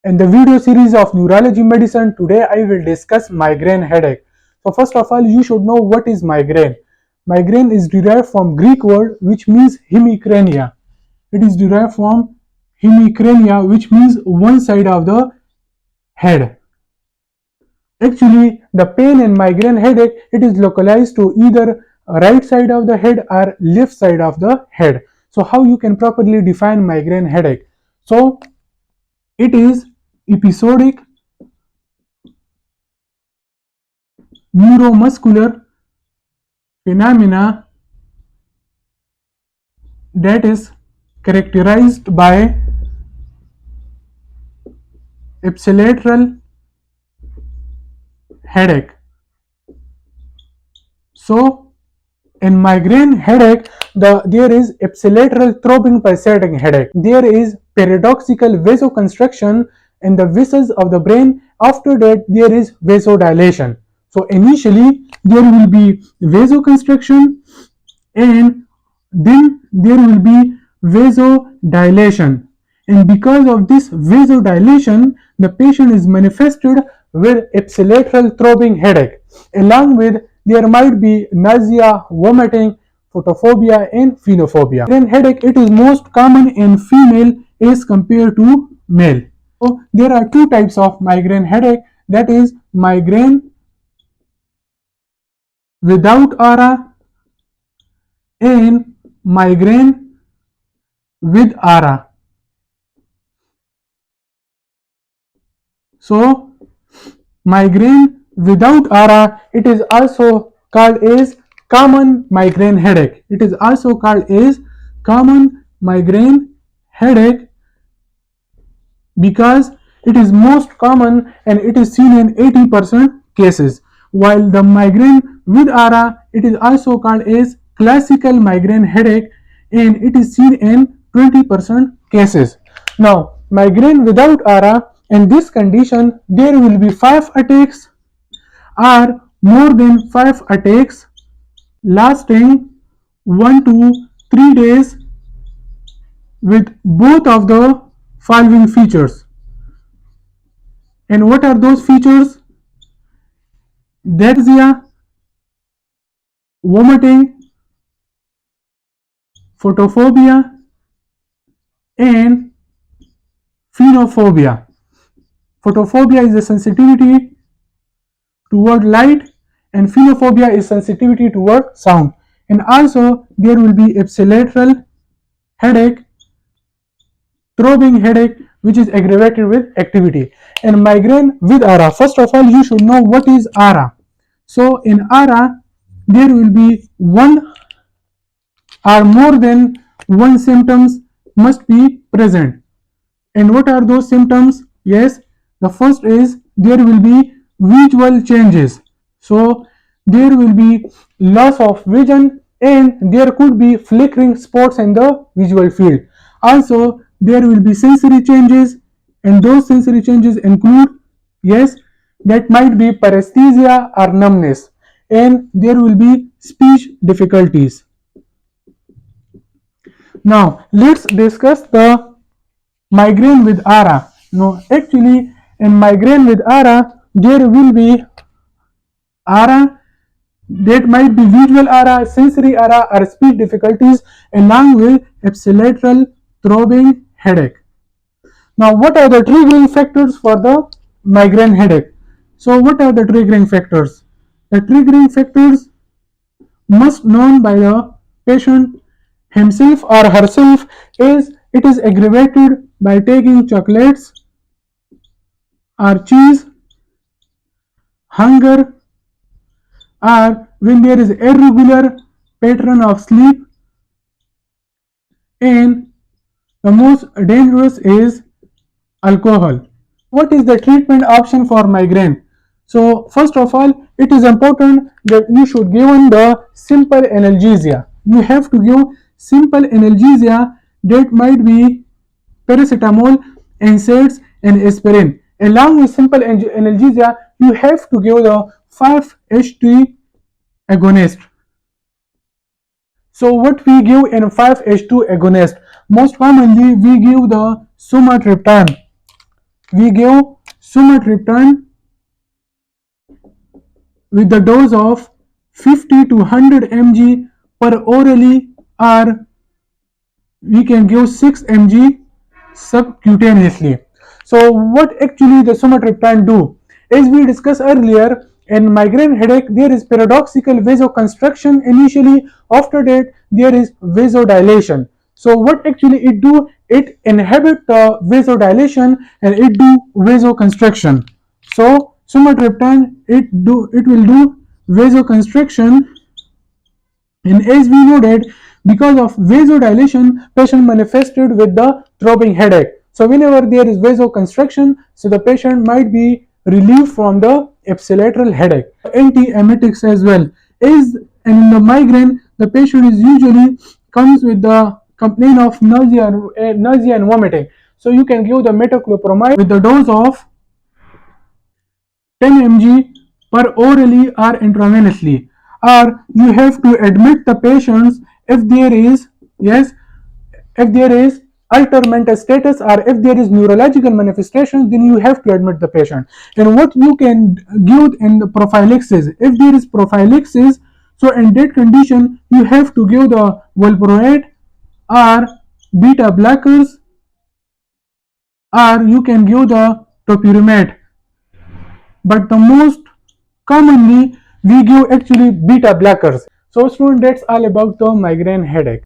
In the video series of neurology medicine, today I will discuss migraine headache. So first of all, you should know what is migraine. Migraine is derived from Greek word which means hemicrania. It is derived from hemicrania, which means one side of the head. Actually, the pain in migraine headache, it is localized to either right side of the head or left side of the head. So how you can properly define migraine headache? So it is episodic neuromuscular phenomena that is characterized by ipsilateral headache. So in migraine headache, there is ipsilateral throbbing pulsating headache. There is paradoxical vasoconstriction in the vessels of the brain. After that, there is vasodilation. So initially there will be vasoconstriction and then there will be vasodilation, and because of this vasodilation the patient is manifested with ipsilateral throbbing headache. Along with there might be nausea, vomiting, photophobia and phenophobia. Migraine headache, it is most common in female as compared to male. So there are two types of migraine headache, that is migraine without aura and migraine with aura. So migraine without aura, it is also called as common migraine headache. It is also called as common migraine headache because it is most common and it is seen in 80% cases. While the migraine with aura, it is also called as classical migraine headache and it is seen in 20% cases. Now migraine without aura, in this condition there will be 5 attacks or more than 5 attacks lasting 1 to 3 days with both of the following features. And what are those features? Nausea, vomiting, photophobia and phenophobia. Photophobia is a sensitivity toward light and phenophobia is sensitivity toward sound. And also there will be ipsilateral headache, throbbing headache, which is aggravated with activity. And migraine with aura, first of all you should know what is aura. So in aura there will be one or more than one symptoms must be present. And what are those symptoms? Yes, the first is there will be visual changes. So there will be loss of vision and there could be flickering spots in the visual field. Also there will be sensory changes, and those sensory changes include, yes, that might be paresthesia or numbness, and there will be speech difficulties. Now let's discuss the migraine with aura. No, actually in migraine with aura there will be aura, that might be visual aura, sensory aura or speech difficulties along with ipsilateral throbbing headache. Now what are the triggering factors for the migraine headache? So what are the triggering factors? The triggering factors must known by the patient himself or herself is it is aggravated by taking chocolates or cheese, hunger, or when there is irregular pattern of sleep, and the most dangerous is alcohol. What is the treatment option for migraine? So first of all, it is important that you should give the simple analgesia. You have to give simple analgesia, that might be paracetamol, NSAIDs and aspirin. Along with simple analgesia, you have to give the 5-HT agonist. So what we give in 5-H2 agonist? Most commonly we give the sumatriptan. we give sumatriptan with the dose of 50 to 100 mg per orally, or we can give 6 mg subcutaneously. So what actually the sumatriptan do? As we discussed earlier, in migraine headache there is paradoxical vasoconstriction initially, after that there is vasodilation. So what actually it do? It inhibit the vasodilation and it do vasoconstriction. So sumatriptan it will do vasoconstriction, and as we know that because of vasodilation, patient manifested with the throbbing headache. So whenever there is vasoconstriction, so the patient might be relieved from the ipsilateral headache. Antiemetics as well. Is in the migraine, the patient is usually comes with the complaint of nausea and vomiting. So you can give the metoclopramide with the dose of 10 mg per orally or intravenously, or you have to admit the patients if there is, yes, if there is altered mental status or if there is neurological manifestations, then you have to admit the patient. And what you can give in the prophylaxis, if there is prophylaxis, so in that condition you have to give the valproate or beta blockers, or you can give the topiramate, but the most commonly we give actually beta blockers. So students, that's all about the migraine headache.